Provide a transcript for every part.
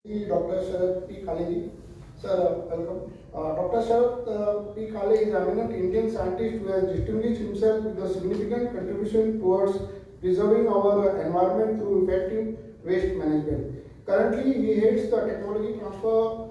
Dr. Sharad P. Kale. Sir, welcome. Dr. Sharad P. Kale is an eminent Indian scientist who has distinguished himself with a significant contribution towards preserving our environment through effective waste management. Currently, he heads the Technology Transfer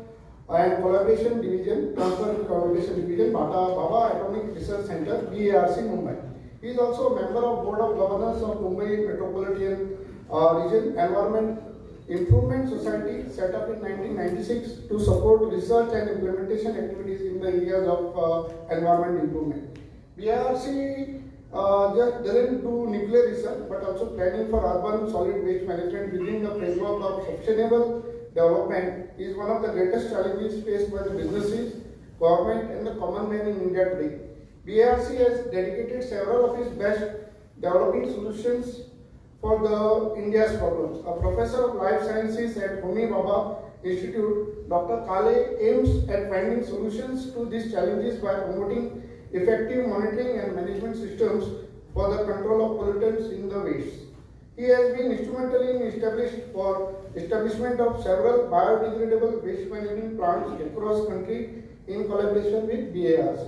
and Collaboration Division, Baba Atomic Research Center, BARC, Mumbai. He is also a member of Board of Governors of Mumbai Metropolitan Region Environment Improvement Society, set up in 1996 to support research and implementation activities in the areas of environment improvement. BARC just doesn't do nuclear research but also planning for urban solid waste management within the framework of sustainable development is one of the greatest challenges faced by the businesses, government and the common man in India today. BARC has dedicated several of its best developing solutions for the India's problems. A professor of life sciences at Homi Bhabha Institute, Dr. Kale aims at finding solutions to these challenges by promoting effective monitoring and management systems for the control of pollutants in the waste. He has been instrumental in establishment of several biodegradable waste management plants across country in collaboration with BARC.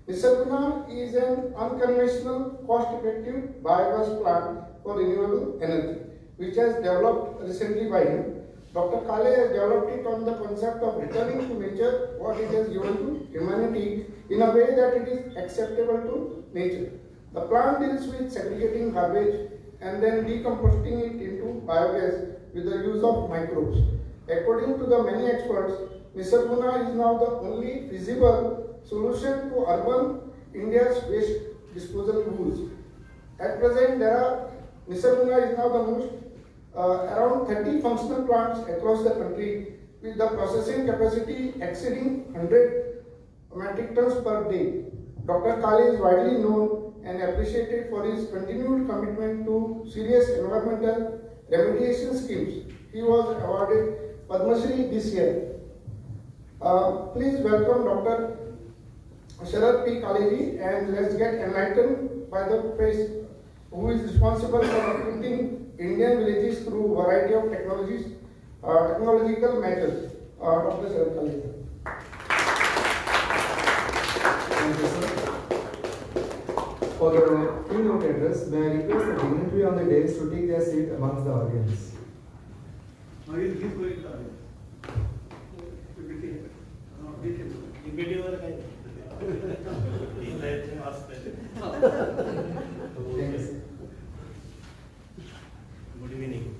Nisarguna is an unconventional, cost-effective biogas plant for renewable energy, which has developed recently by him. Dr. Kale has developed it on the concept of returning to nature what it has given to humanity in a way that it is acceptable to nature. The plant deals with segregating garbage and then decomposing it into biogas with the use of microbes. According to the many experts, Nisarguna is now the only feasible solution to urban India's waste disposal rules. At present, Nisarguna is now the most around 30 functional plants across the country with the processing capacity exceeding 100 metric tons per day. Dr. Kale is widely known and appreciated for his continued commitment to serious environmental remediation schemes. He was awarded Padma Shri this year. Please welcome Dr. Sharad P. Kale and let's get enlightened by the face who is responsible for uplifting Indian villages through variety of technological methods. Dr. Sharad Kale. Thank you, sir. For the keynote address, may I request the dignitary on the dais to take their seat amongst the audience. Good evening.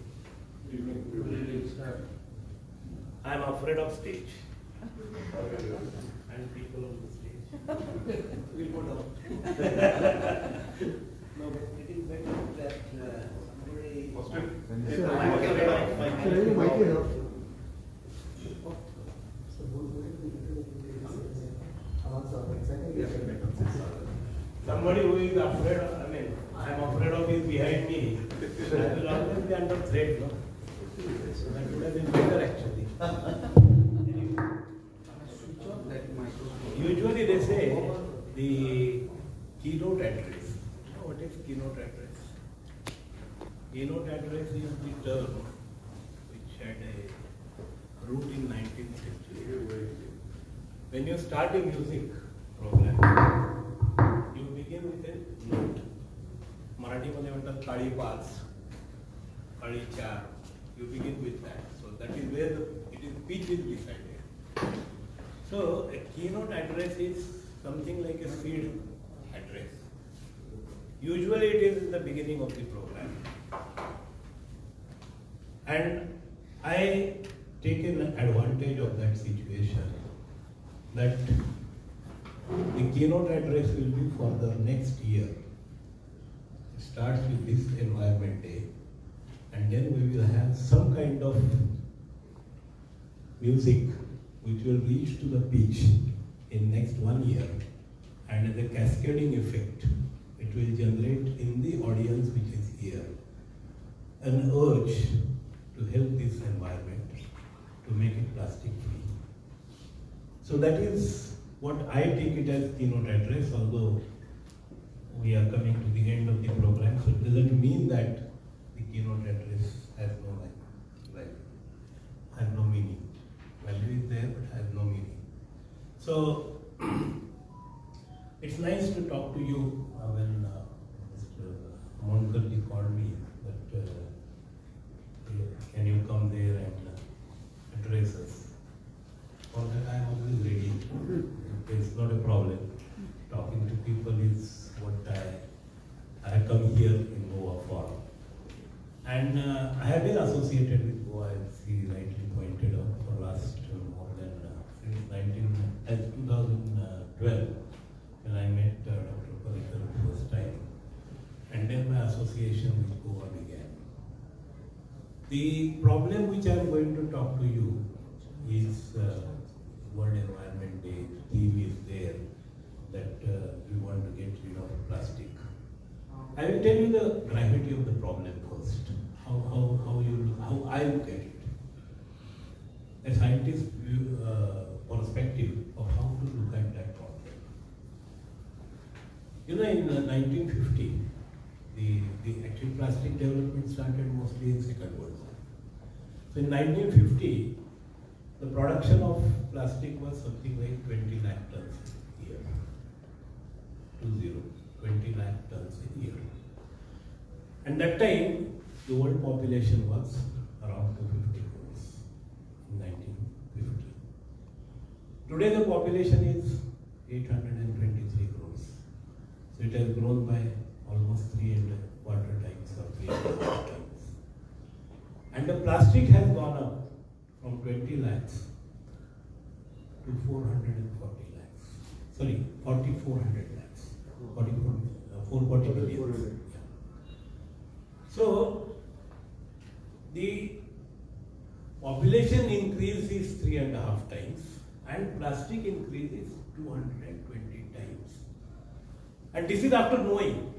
I am afraid of stage and people on the stage. We'll go down. No, but it is better that somebody who is afraid of, I am afraid of is behind me. I will always be under threat, no? So that would have been better actually. Usually they say the keynote address. You know what is keynote address? Keynote address is the term which had a root in 19th century. When you start a music program, you begin with a note. मराठीमध्ये म्हणतात काळी पाच, काळी चार. You begin with that. So that is where pitch is decided. So a keynote address is something like a seed address. Usually it is in the beginning of the program. And I take an advantage of that situation that the keynote address will be for the next year. It starts with this Environment Day, and then we will have some kind of music which will reach to the pitch in next 1 year, and as a cascading effect, it will generate in the audience which is here an urge to help this environment, to make it plastic free. So that is what I take it as keynote address, although we are coming to the end of the program, so it doesn't mean that the keynote address has no meaning. So it's nice to talk to you when Mr. Monkalji called me that can you come there and address us. For that I am always ready. It's not a problem. Talking to people is what I have come here in Goa for. And I have been associated with Goa, as he rightly pointed out, for last more than since 2012, when I met Dr. Parikar the first time. And then my association with Goa began. The problem which I am going to talk to you is World Environment Day. Theme is there that we want to get rid of plastic. I will tell you the gravity of the problem first. How I look at it. A scientist's view, perspective of how to look at that problem. You know, in 1950, the actual plastic development started mostly in Second World War. So in 1950, the production of plastic was something like 20 lakh tons a year. 20 lakh tons a year. And that time, the world population was around 250 crores in 1950. Today the population is 823 crores. So it has grown by almost 3.25 times or 3.5 times. And the plastic has gone up from 20 lakhs to 440 lakhs. Sorry, 4,400 lakhs. 440 million. Yeah. So, the population increase is 3.5 times and plastic increase is 220 times. And this is after knowing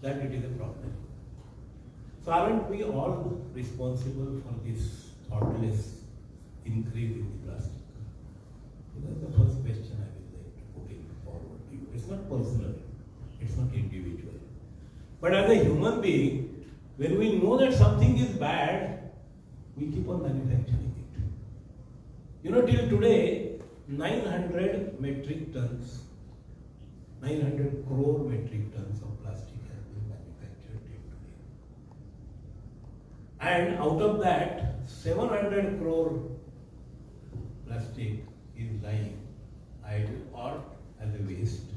that it is a problem. So aren't we all responsible for this thoughtless increase in the plastic? So that's the first question I would like to put in forward to you. It's not personal, it's not individual. But as a human being, when we know that something is bad, we keep on manufacturing it. You know, till today, 900 metric tons, 900 crore metric tons of plastic has been manufactured till today. And out of that, 700 crore plastic is lying idle or as a waste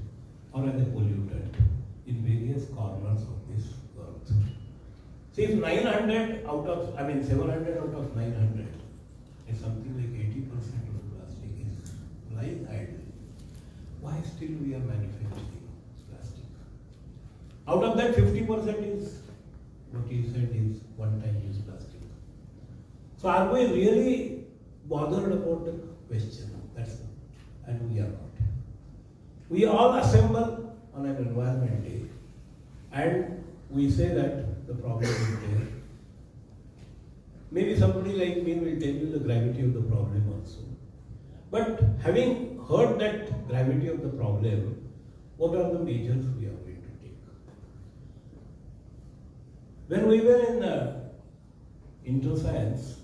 or as a pollutant in various corners of this earth. See, if 700 out of 900 is something like 80% of the plastic is lying idle, why still we are manufacturing plastic? Out of that, 50% is what you said is one-time use plastic. So are we really bothered about the question? And we are not. We all assemble on an environment day and we say that the problem is there. Maybe somebody like me will tell you the gravity of the problem also. But having heard that gravity of the problem, what are the measures we are going to take? When we were in intro science,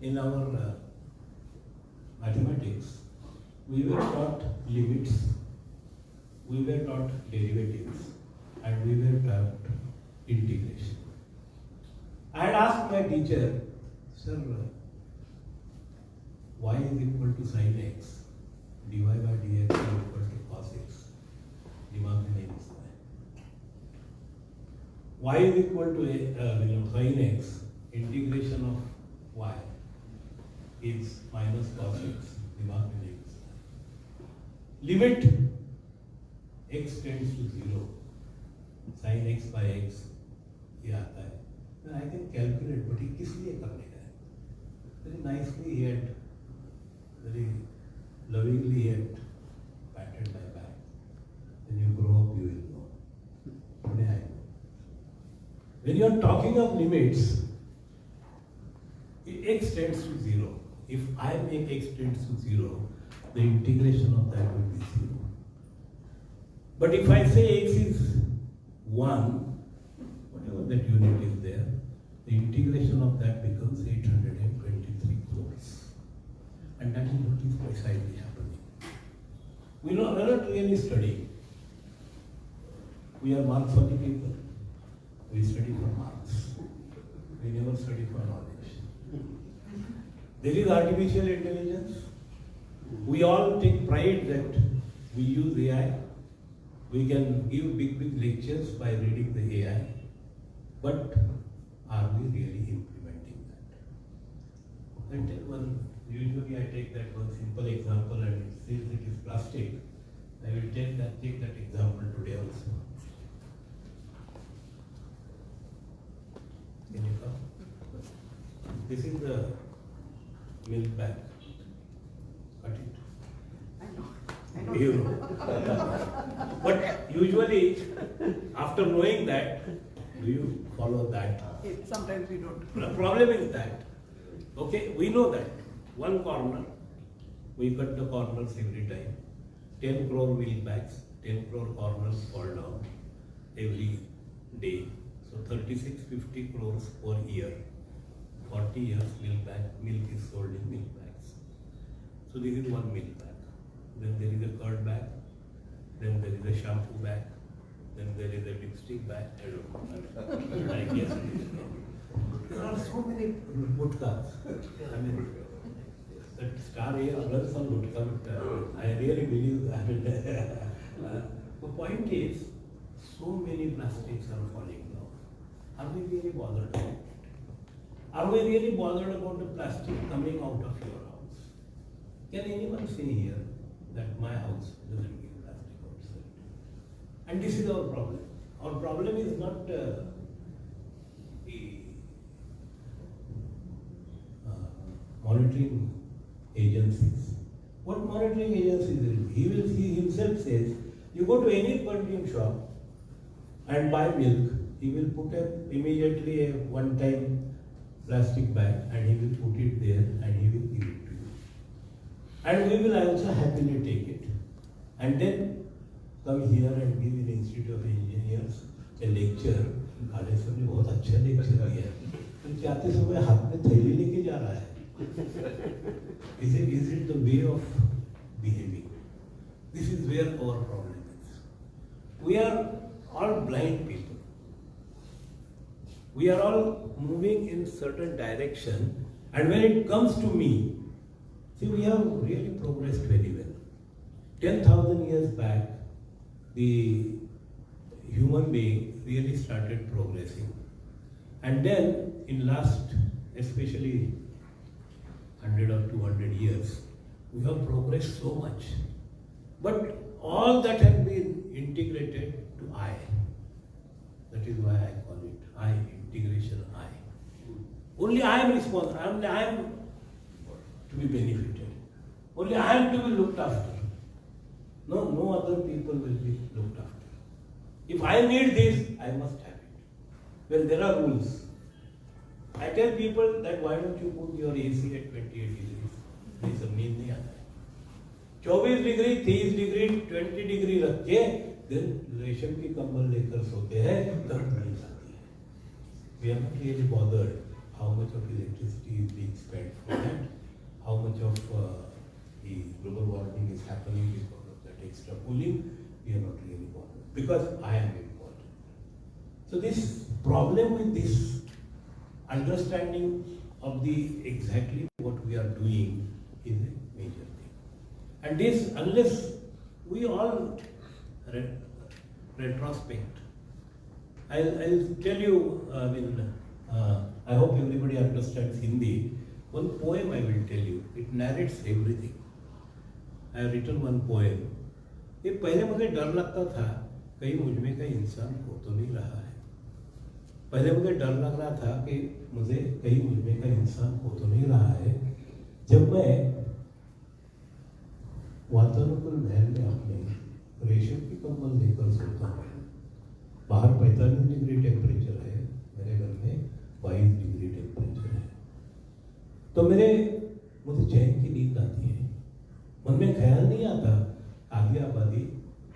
in our mathematics, we were taught limits, we were taught derivatives, and we were taught integration. I had asked my teacher, sir, y is equal to sin x, dy by dx is equal to cos x, दिमाग में नहीं घुसता है. Y is equal to sin x, integration of y is minus cos x, दिमाग में नहीं घुसता है. Limit x tends to 0, sin x by x ये आता है. Then I can calculate, but ये किस लिए करने का है? Very nicely he had, very lovingly he had patted my back. When you grow up, you will know. Today I know. When you are talking of limits, x tends to 0. If I make x tends to 0, the integration of that will be 0. But if I say x is 1, whatever that unit is there, the integration of that becomes 823 crores. And that is what is precisely happening. we're not really studying. We are Marxist people. We study for marks. We never study for knowledge. There is artificial intelligence. We all take pride that we use AI. We can give big lectures by reading the AI. But are we really implementing that? Usually I take that one simple example, and it says it is plastic. I will take that example today also. Can you come? This is the milk bag. Cut it. I know. You know. But usually, after knowing that, do you follow that? Sometimes we don't. The problem is that, okay, we know that. One corner, we cut the corners every time. 10 crore milk bags, 10 crore corners fall down every day. So 3650 crores per year. 40 years milk is sold in milk bags. So this is one milk bag. Then there is a curd bag. Then there is a shampoo bag. Then there is a lipstick bag. I don't know. I guess there are so many gutkas. I mean, that star here runs on gutka. I really believe. I mean, the point is, so many plastics are falling down. Are we really bothered about it? Are we really bothered about the plastic coming out of your house? Can anyone say here that my house doesn't give plastic outside? And this is our problem. Our problem is not the monitoring agencies. What monitoring agencies will? He himself says, you go to any convenience shop and buy milk, he will put immediately a one-time plastic bag and he will put it there and he will give it to you. And we will also happily take it. And then come here and give in Institute of Engineers a lecture. खाने से हमने बहुत अच्छा lecture दिया। तो जाते समय हाथ में थैली लेके जा रहा है। Is it the way of behaving? This is where our problem is. We are all blind people. We are all moving in certain direction, and when it comes to me, see, we have really progressed very well. 10,000 years back, the human being really started progressing. And then, in last, especially 100 or 200 years, we have progressed so much. But all that has been integrated to I. That is why I call it I, integration I. Only I am responsible, only I am to be benefited. Only I am to be looked after. No other people will be looked after. If I need this, I must have it. Well, there are rules. I tell people that why don't you put your AC at 28 degrees? This is नींद नहीं आता है. 24 degree, 30 degree, 20 degree रख के then रेशम की कंबल लेकर सोते हैं, तब नींद आती है. We are not really bothered how much of electricity is being spent for that, how much of the global warming is happening because of that extra cooling. We are not really bothered because I am important. So this problem with this understanding of the exactly what we are doing is a major thing. And this, unless we all retrospect, I'll tell you, I hope everybody understands Hindi. One poem I will tell you, it narrates everything. I have written one poem. ये पहले मुझे डर लगता था कहीं मुझ में का इंसान हो तो नहीं रहा है. पहले मुझे डर लग रहा था कि मुझे कहीं मुझ में का इंसान हो तो नहीं रहा है. जब मैं वातानुकूल महल में अपने रेशम की कंबल लेकर सोता हूँ, बाहर 45 डिग्री टेम्परेचर है, मेरे घर में 22 डिग्री टेम्परेचर है, तो मुझे चैन की नींद आती है. मन में ख्याल नहीं आता आधी आबादी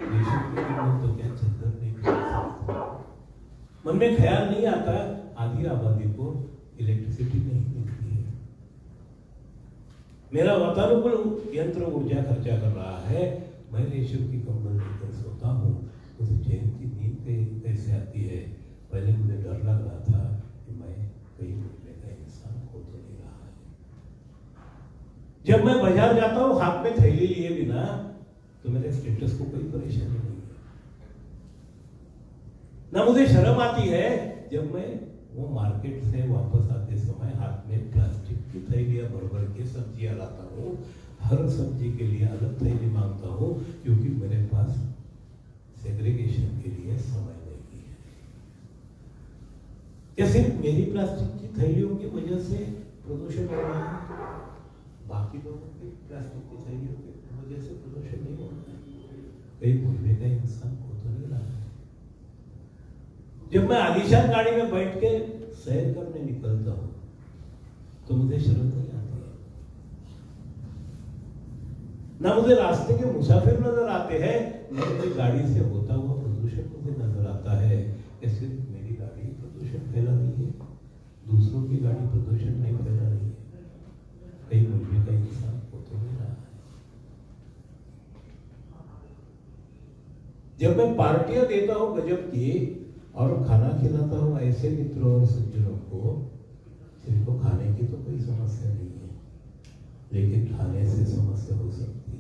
रेशम की कंबल तो क्या चद्दर नहीं कर सकती. मन में ख्याल नहीं आता आधी आबादी को इलेक्ट्रिसिटी नहीं मिलती है. मेरा वातानुकूल यंत्र ऊर्जा खर्चा कर रहा है, मैं रेशम की कंबल लेकर सोता हूँ, मुझे चैन की नींद कैसे आती है। पहले मुझे डर लग रहा था कि मैं कहीं मिलने का इंसान हो तो नहीं रहा है। जब मैं बाजार जाता हूँ हाथ में थैली लिए बिना, तो मेरे स्टेटस को कोई परेशानी नहीं है। ना मुझे शर्म आती है जब मैं वो मार्केट से वापस आते समय हाथ में प्लास्टिक की थैलियां भर के सब्जियां लाता हूँ। हर सब्जी के लिए अलग थैली मांगता हूँ, क्योंकि मेरे पास सेग्रीगेशन के लिए समय नहीं है। क्या सिर्फ मेरी प्लास्टिक की थैलियों की वजह से प्रदूषण हो रहा है? बाकी लोगों की प्लास्टिक की थैलियों की वजह से प्रदूषण नहीं हो रहा है? कहीं बोलने का इंसान हो तो नहीं रहा है। जब मैं आलीशान गाड़ी में बैठ के सैर करने निकलता हूँ तो मुझे शर्म नहीं आती है। ना मुझे रास्ते के मुसाफिर नजर आते हैं, न मेरी गाड़ी से होता हुआ प्रदूषण मुझे नजर आता है। सिर्फ मेरी गाड़ी प्रदूषण फैला रही है, दूसरों की गाड़ी प्रदूषण नहीं फैला रही है। कहीं मुझे का इंसान हो तो नहीं रहा है। जब मैं पार्टियां देता हूं गजब की और खाना खिलाता हूं ऐसे मित्रों और सज्जनों को, जिनको खाने की तो कोई समस्या नहीं है, लेकिन खाने से समस्या हो सकती है।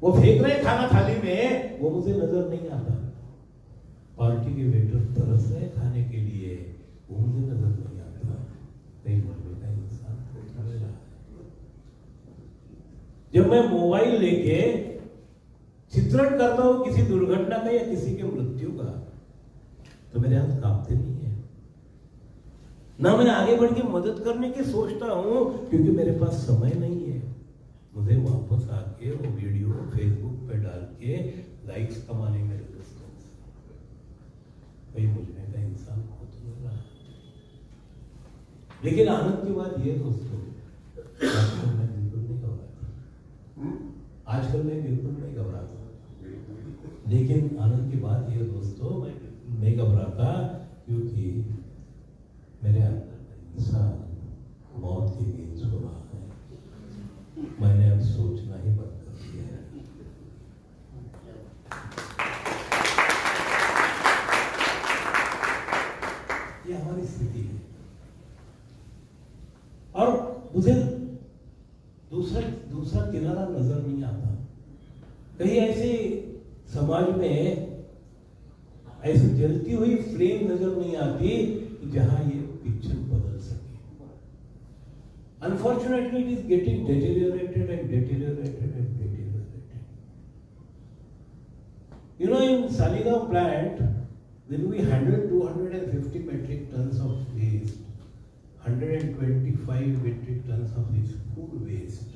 वो फेंक रहे खाना थाली में, वो मुझे नजर नहीं आता। पार्टी के वेटर तरस रहे खाने के लिए, वो मुझे नजर नहीं आता। कहीं मरने का इंसान हो रहा है। जब मैं मोबाइल लेके चित्रण करता हूं किसी दुर्घटना का या किसी के मृत्यु का, तो मेरे हाथ कांपते नहीं है। ना मैं आगे बढ़ के मदद करने की सोचता हूं, क्योंकि मेरे पास समय नहीं है। मुझे वापस आके वो वीडियो फेसबुक पे डाल के लाइक्स कमाने में कोई मुझे का इंसान हो तो नहीं रहा। लेकिन आनंद की बात ये दोस्तों, आजकल मैं बिल्कुल नहीं घबराता। आजकल मैं बिल्कुल नहीं घबराता। लेकिन आनंद की बात ये दोस्तों, मैं नहीं घबराता क्योंकि मेरे अंदर इंसान मौत की नींद सो रहा है। मैंने अब सोचना ही बंद कर दिया है। ये हमारी स्थिति है। और मुझे दूसरा किनारा नजर नहीं आता। कहीं ऐसे समाज में ऐसी जलती हुई फ्लेम नजर नहीं आती जहां ये पिक्चर बदल सके। Unfortunately it is getting deteriorated and deteriorated and deteriorated. You know, in Saligaon plant, when we handled 250 metric tons of waste, 125 metric tons of this food waste,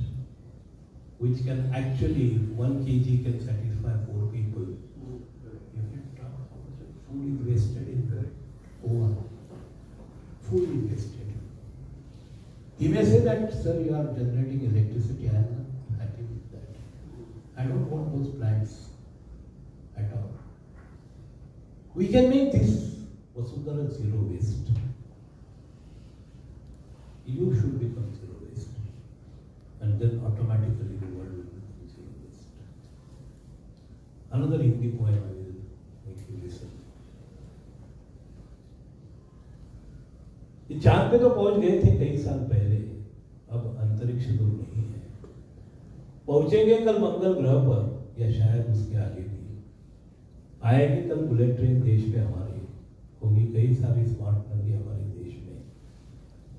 which can actually 1 kg can satisfy 4 people. Food is wasted in the Goan. Food is wasted. He may say that, sir, you are generating electricity. I am not happy with that. I don't want those plants at all. We can make this Vasudhara zero waste. You should become zero waste. And then automatically the world will become zero waste. Another Hindi poem I will make you listen. ये चांद पे तो पहुंच गए थे कई साल पहले, अब अंतरिक्ष दूर नहीं है। पहुंचेंगे कल मंगल ग्रह पर या शायद उसके आगे भी। आएगी कल बुलेट ट्रेन देश पे हमारी, होगी कई सारी स्मार्ट नदी हमारे देश में।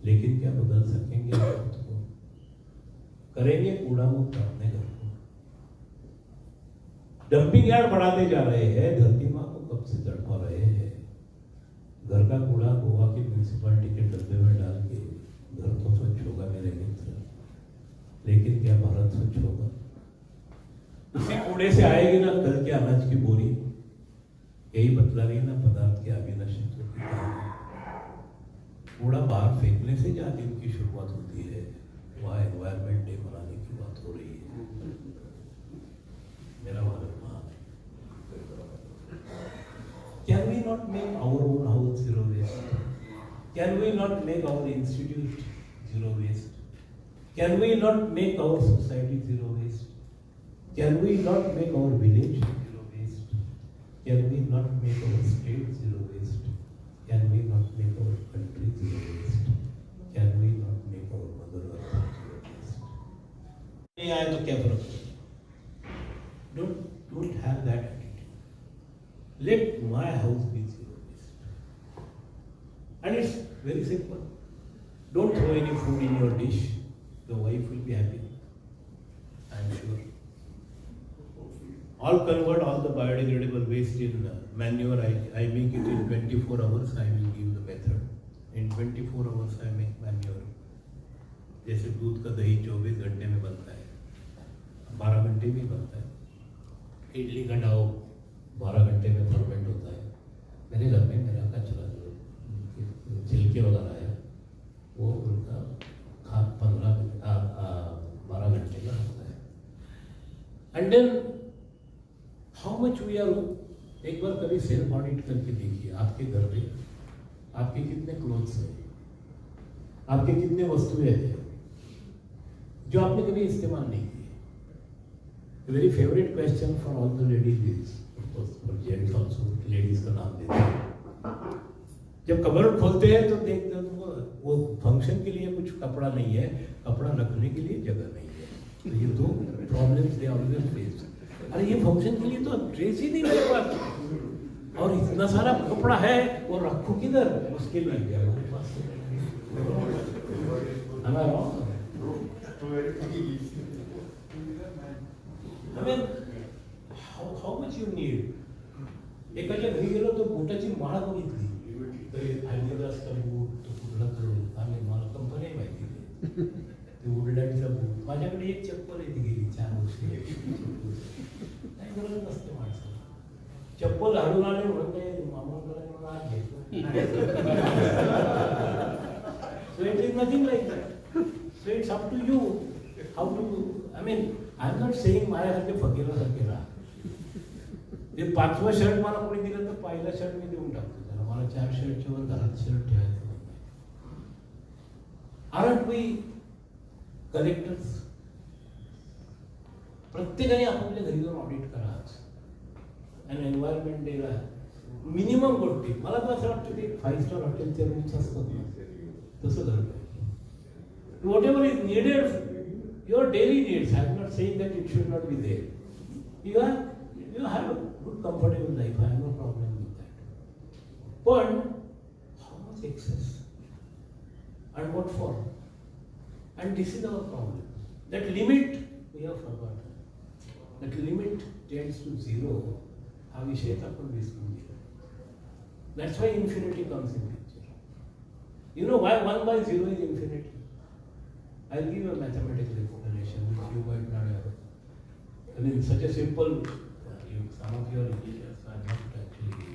लेकिन क्या बदल सकेंगे खुद को? करेंगे कूड़ा मुक्त अपने घर को। डंपिंग यार्ड बढ़ाते जा रहे हैं, धरती माँ को कब से तड़पा रहे हैं। घर का कूड़ा गोवा की म्यूनिसिपैलिटी के डब्बे में डाल के घर तो स्वच्छ होगा मेरे मित्र, लेकिन क्या भारत स्वच्छ होगा? उसी कूड़े से आएगी ना कल के अनाज की बोरी। यही बतला रही ना पदार्थ के अविनाशित्व की कहानी। कूड़ा बाहर फेंकने से जहाँ दिन की शुरुआत होती है, वहाँ एनवायरमेंट डे मनाने की बात हो रही है। मेरा भारत महान है। Can we not make our own house zero waste? Can we not make our institute zero waste? Can we not make our society zero waste? Can we not make our village zero waste? Can we not make our state zero waste? Can we not make our country zero waste? Can we not make our mother earth zero waste? नहीं आया तो क्या फर्क पड़ेगा? Don't have that attitude. Let my house be zero waste. And it's very simple. Don't throw any food in your dish. The wife will be happy. I am sure. All convert all the biodegradable waste in manure. I make it in 24 hours. I will give the method. In 24 hours I make manure. जैसे दूध का दही 24 घंटे में बनता है, 12 घंटे में बनता है. इडली का डो 12 घंटे में फर्मेंट होता है. मेरे घर में मेरा कचरा जो छिलके वगैरह है वो उनका 12 घंटे का होता है. And then how much we are. एक बार कभी सेल्फ ऑडिट करके देखिए आपके घर पे आपके कितने क्लोथ्स हैं, आपके कितने वस्तुएं हैं जो आपने कभी इस्तेमाल नहीं किए. Very favourite question for all the ladies is, for gents also, ladies का नाम देते हैं. जब कबर्ड खोलते हैं तो देखते हैं तो वो फंक्शन के लिए कुछ कपड़ा नहीं है, कपड़ा रखने के लिए जगह नहीं है. तो ये दो प्रॉब्लम्स दे ऑलवेज फेस. अरे ये फंक्शन के लिए तो ड्रेस ही नहीं मेरे पास, और इतना सारा कपड़ा है वो रखो किधर, उसके लिए हमारे पास. I mean, how much you need? एकाच्या घरी गेलो तर बुटाची माळ बघितली तरी आदिदासचा बूट तो कुठला तो आम्ही मला कंपनी माहिती नाही. ते वुडलँडचा बूट. माझ्याकडे एक चप्पल आहे ती गेली 4 वर्ष. नाही गरज नसते माणसाला. चप्पल हरवून आले म्हणते मामाकडे म्हणून आज घेतो. So it is nothing like that. So it's up to you how to. I mean, I am not saying माझ्यासारखे फकीरासारखे राहा. ते 5वं शर्ट मला कोणी दिलं तर पहिला शर्ट मी देऊन टाकतो त्याला. मला 4 शर्टच्या वर घरात शर्ट ठेवायचं नाही. Aren't we collectors? प्रत्येकाने आपापल्या घरी जाऊन ऑडिट करा. आणि एन्व्हायरमेंट डेला मिनिमम गोष्टी. मला तर असं वाटतं ते 5 स्टार हॉटेलचे रूम्स असतात ना तसं झालं पाहिजे. Whatever is needed, your daily needs. I am not saying that it should not be there. You have a good comfortable life. I have no problem with that. But how much excess? And what for? And this is our problem. That limit we have forgotten. That limit tends to zero. हा विषयच आपण विसरून गेलो. That's why infinity comes in picture. You know why 1 by 0 is infinity? I'll give you a mathematical explanation which you might not have. I mean, such a simple. Some of your engineers are not actually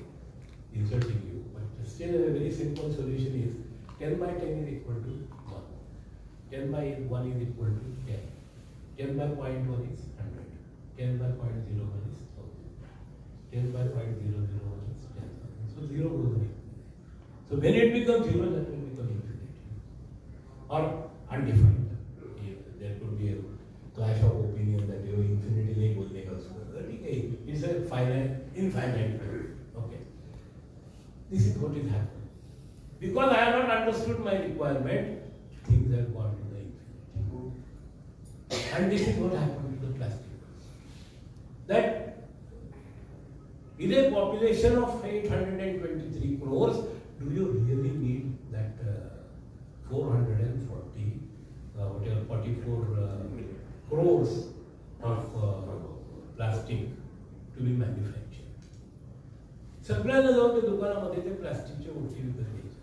insulting you, but still a very simple solution is 10 by 10 is equal to 1. 10 by 1 is equal to 10. 10 by 0.1 is 100. 10 by 0.01 is 1000. 10 by 0.001 is 10,000. So 0 goes away. So when it becomes 0, that will become infinity or undefined. There could be a clash of opinion that you infinity नहीं बोलने का उसको. It's a finite, infinite. Okay. This is what is happening. Because I have not understood my requirement, things have gone to the infinity. And this is what happened with the plastic. That in a population of 823 crores, do you really need that 440, whatever, 44 crores of plastic to be manufactured? सगळ्यांना जाऊन ते दुकानामध्ये ते प्लास्टिकच्या गोष्टी विकत घ्यायचे.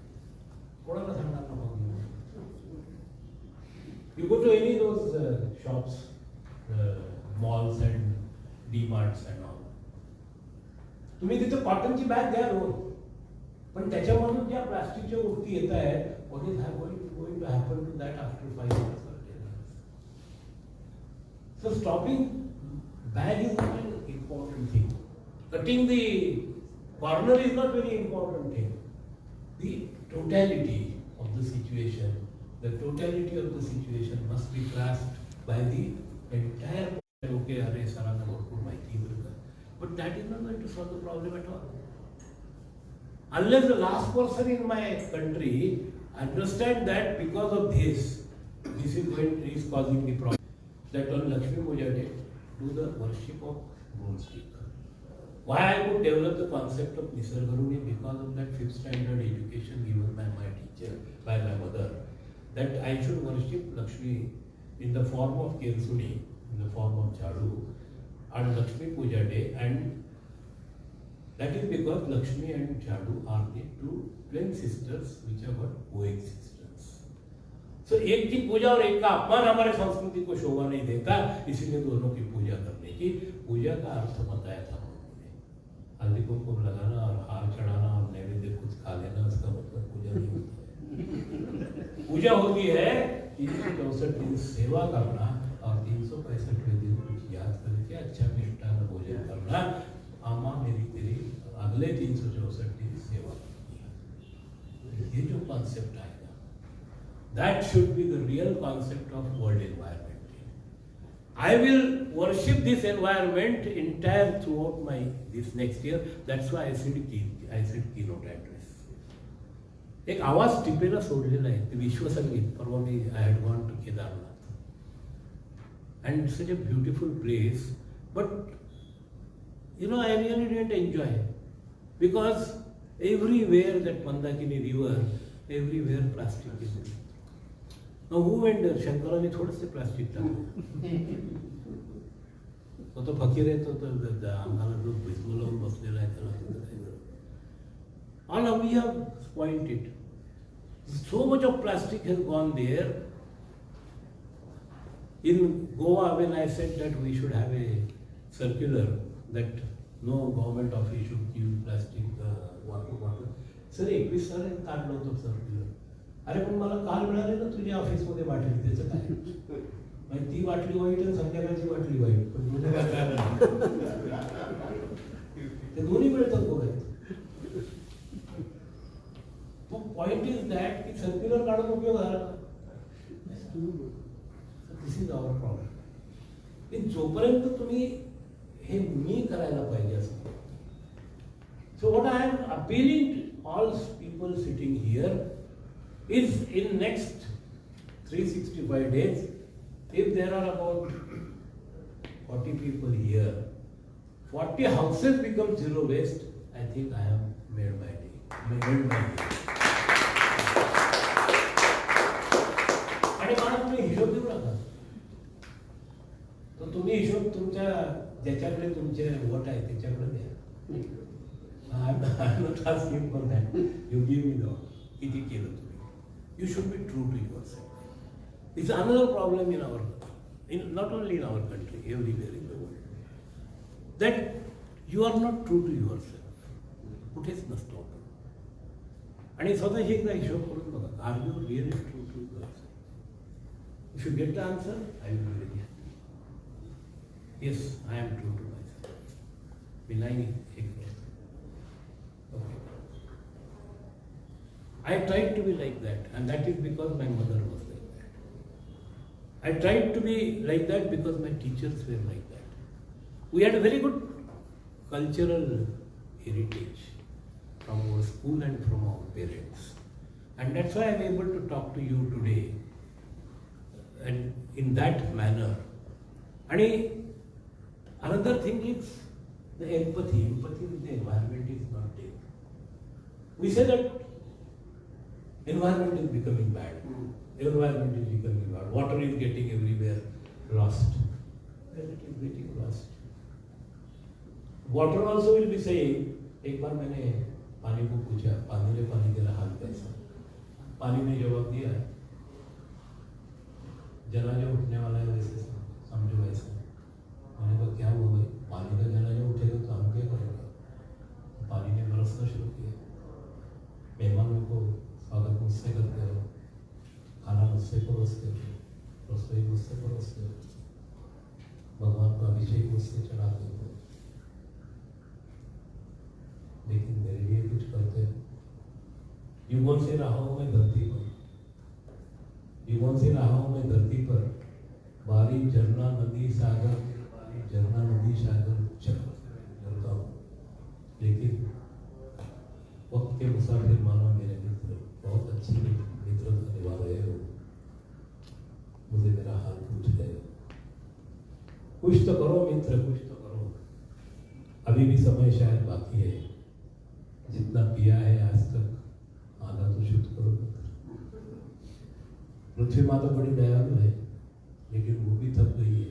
कोणाला सांगणार नको घेऊ. You go to any of those shops, malls and D-marts and all. तुम्ही तिथे कॉटनची बॅग द्या रोज, पण त्याच्यामधून ज्या प्लास्टिकच्या गोष्टी येत आहेत, what is going to happen to that after 5 years or 10 years? So stopping bag is not an important thing. Cutting the corner is not very important thing. The totality of the situation, must be grasped by the entire. Okay, अरे सारा solve the problem at all. Unless the last person in my country understand that because of this is causing the problem. That on Lakshmi Puja day, do the worship of broomstick. Why I could develop the concept of Nisargaruni? Because of that 5th standard education given by my teacher, by my mother, that I should worship Lakshmi in the form of Kirsuni, in the form of Chadu, on Lakshmi Puja day, and that is because Lakshmi and Chadu are the two twin sisters which have got coexistence. So एक की पूजा और एक का अपमान हमारे संस्कृति को शोभा नहीं देता, इसीलिए दोनों की पूजा करने की पूजा का अर्थ बताया था उन्होंने। हल्दी कुमकुम लगाना और हार चढ़ाना और नैवेद्य कुछ खा लेना, उसका मतलब पूजा नहीं होता है। पूजा होती है 364 दिन सेवा करना और 365 दिन कुछ याद करके अच्छा मिष्टान भोजन करना। आमा मेरी तेरी अगले 364 दिन सेवा करनी है। ये जो कॉन्सेप्ट आएगा, that should be the real concept of world environment. I will worship this environment entire throughout my this next year. That's why I said keynote address. एक आवाज टिपेला सोडलेला आहे ते विश्वसंगीत. परवा मी I had gone to Kedarnath and such a beautiful place, but you know, I really didn't enjoy it because everywhere that Mandakini river, everywhere plastic is there. Now who went there? शंकराने थोडंसं plastic टाकलं. तो फकीर आहे, तो अंगाला जो भिजू लावून बसलेला आहे त्याला. All of we have pointed. So much of plastic has gone there. In Goa, when I said that we should have a circular that no government office should give plastic water. Sir 21 साली काढलं होतं circular. अरे पण मला काल मिळाले ना तुझ्या ऑफिसमध्ये बाटली, त्याचं काय? म्हणजे ती बाटली वाईट आणि संध्याकाळची बाटली वाईट, पण ते दोन्ही मिळतात बघायचं. पॉइंट इज दॅट की सर्क्युलर काढून उपयोग झाला. This is our problem. जोपर्यंत तुम्ही हे मी करायला पाहिजे असं. So what I am appealing to all people sitting here is in next 365 days, if there are about 40 people here, 40 houses become zero waste, I think I have made my day. आणि मला तुम्ही हिशोब देऊ नका. तर तुम्ही हिशोब तुमच्या ज्याच्याकडे तुमचे वोट आहे त्याच्याकडे द्या. I'm not asking for that. You give me the vote. किती केलं तुम्ही. You should be true to yourself. It's another problem in our, not only in our country, everywhere in the world, that you are not true to yourself. कुठेच नसतो आपण. आणि स्वतःशी एकदा हिशोब करून बघा. Are you really true to yourself? If you get the answer, I will be very happy. Yes, I am true to myself. मी नाही हे करतो. Okay. I tried to be like that, and that is because my mother was like that. I tried to be like that because my teachers were like that. We had a very good cultural heritage from our school and from our parents. And that's why I am able to talk to you today and in that manner. And another thing is the empathy. Empathy with the environment is not there. We say that environment is becoming bad. Environment is becoming bad. Water is getting everywhere lost. Well, it is getting lost. Water also will be saying, एक बार मैंने पानी को पूछा, पानी ने पानी तेरा हाल कैसा? पानी ने जवाब दिया, जनाजा उठने वाला है वैसे समझो वैसा. मैंने कहा क्या हुआ भाई? पानी का जनाजा उठेगा तो हम क्या करेंगे? पानी ने बरसना शुरू किया. मेहमानों को स्वागत मुझसे करते हो, खाना मुझसे परोसते हो, रसोई मुझसे परोसते हो, भगवान का अभिषेक मुझसे चढ़ाते हो, लेकिन मेरे लिए कुछ करते हो. युगों से रहा हूं मैं धरती पर, युगों से रहा हूं मैं धरती पर, बारी झरना नदी सागर, बारी झरना नदी सागर चक्र चलता हूँ. लेकिन वक्त के मुसाफिर मानो मेरे मित्र, बहुत अच्छी मित्रता निभा रहे हो, मुझे मेरा हाल पूछ रहे हो, कुछ तो करो मित्र, कुछ तो करो, अभी भी समय शायद बाकी है, जितना पिया है आज तक आधा तो शुद्ध करो मित्र। पृथ्वी माता बड़ी दयालु है, लेकिन वो भी थक गई है,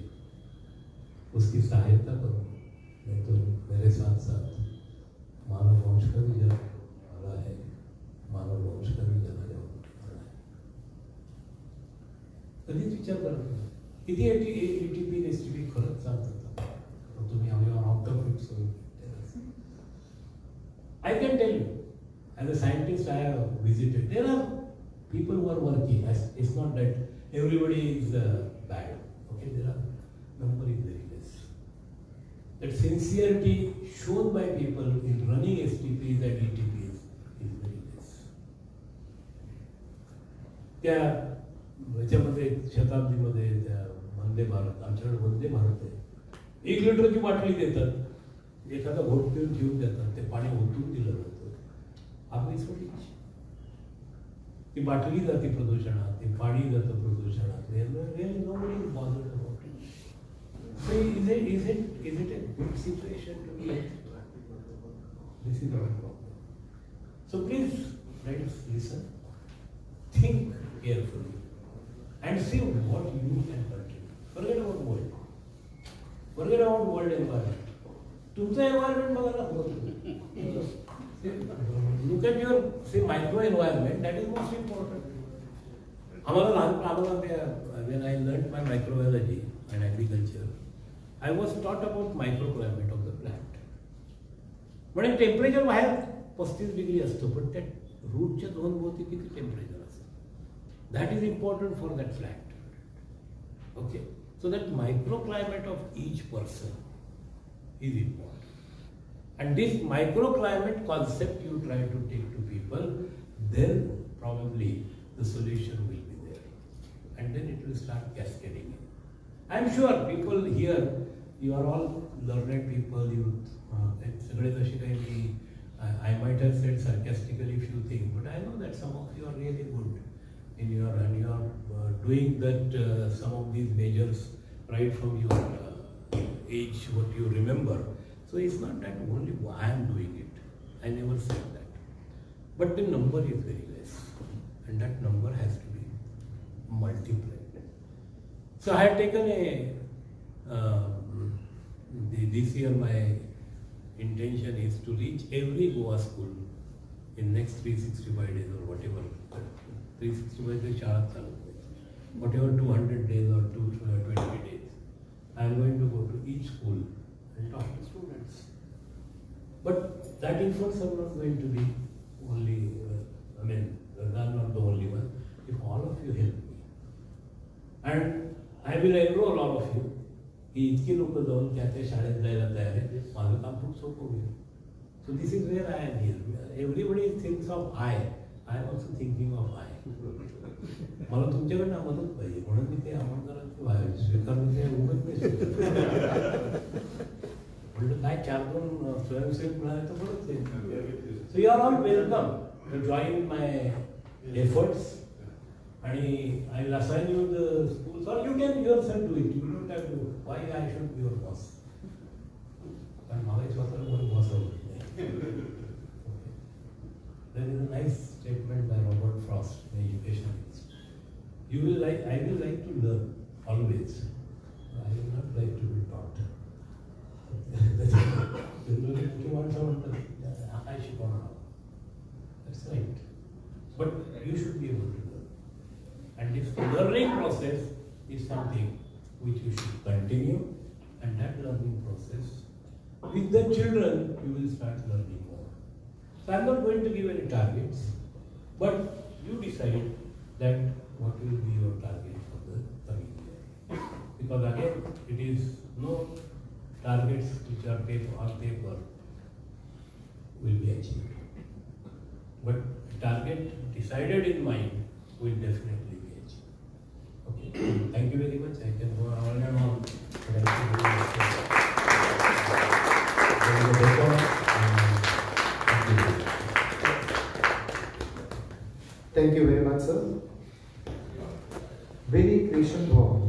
उसकी सहायता करो, नहीं तो मेरे साथ साथ मानव वंश का भी जन्म वाला है, मानव वंश का भी जन्म वाला है। कधीच विचार करत नाही किती ATP रेसिपी खरंच सांगतात तुम्ही out of it so I can tell you, as a scientist, I have visited. There are people who are working. It's not that everybody is bad. Okay, there are number is very less. That sincerity shown by people in running STPs and ETPs is very less. त्या याच्यामध्ये शताब्दीमध्ये त्या वंदे भारत, आमच्याकडे वंदे भारत आहे, 1 लिटरची बाटली देतात, एखादा घोट पिऊन घेऊन देतात, ते पाणी ओतून दिलं जातं, आपली सोडीची ती बाटली जाते प्रदूषणात, ते पाणी जातं प्रदूषणात. Really nobody is bothered about it. So is it a good situation to be like this? Is our problem. So please, friends, listen, think carefully, and see what you can contribute. Forget about world. Forget about world environment. तुमचं environment बघायला हवं. Look at your say micro environment, that is most important. आम्हाला लहानपणाला when I learn my microbiology and agriculture, I was taught about micro climate of the plant. म्हणजे temperature बाहेर 35 degree असतो, पण त्या रूटच्या 2 भोवती किती टेम्परेचर असतं, that is important for that plant. Okay, so that micro climate of each person is important, and this microclimate concept you try to take to people, then probably the solution will be there, and then it will start cascading in. I'm sure people here, you are all learned people, you सगळे जसे काही I might have said sarcastically few things, but I know that some of you are really good in your, and you are doing that some of these measures right from your age, what you remember. So it's not that only I am doing it. I never said that. But the number is very less, and that number has to be multiplied. So I have taken this year my intention is to reach every Goa school in next 365 days or whatever. 365 days Sharad Kale, whatever 200 days or 220 days. I am going to go to each school and talk to students. But that influence is not going to be only, I am not the only one. If all of you help me, and I will enroll all of you, की इतकी लोक जाऊन त्या शाळेत जायला तयार आहे, माझं काम खूप सोपं होईल. So this is where I am here. Everybody thinks of I am also thinking of I. मला तुमच्याकडनं मदत पाहिजे, म्हणून मी ते आमंत्रणाची स्वीकारून ते उगत नाही. म्हणलं काय 4-2 स्वयंसेवक मिळाले तर बरंच आहे. So you are all welcome to join my efforts, आणि I will assign you the schools, or you can yourself do it. You don't have to why I should be your boss, कारण मला स्वतःला कोणी boss आवडत नाही. There is a nice statement by Robert Frost in educationalist. I will like to learn always. I will not like to be taught. You want someone I शिकवणार. That's right. But you should be able to learn. And this learning process is something which you should continue. And that learning process, with the children, you will start learning more. So I am not going to give any targets, but you decide that what will be your target for the coming year. Because again, it is no targets which are on paper will be achieved. But target decided in mind will definitely be achieved. Okay. Thank you very much. I can go on and on. Thank you very much. Thank you very much, sir. Very Krishan Bhavan.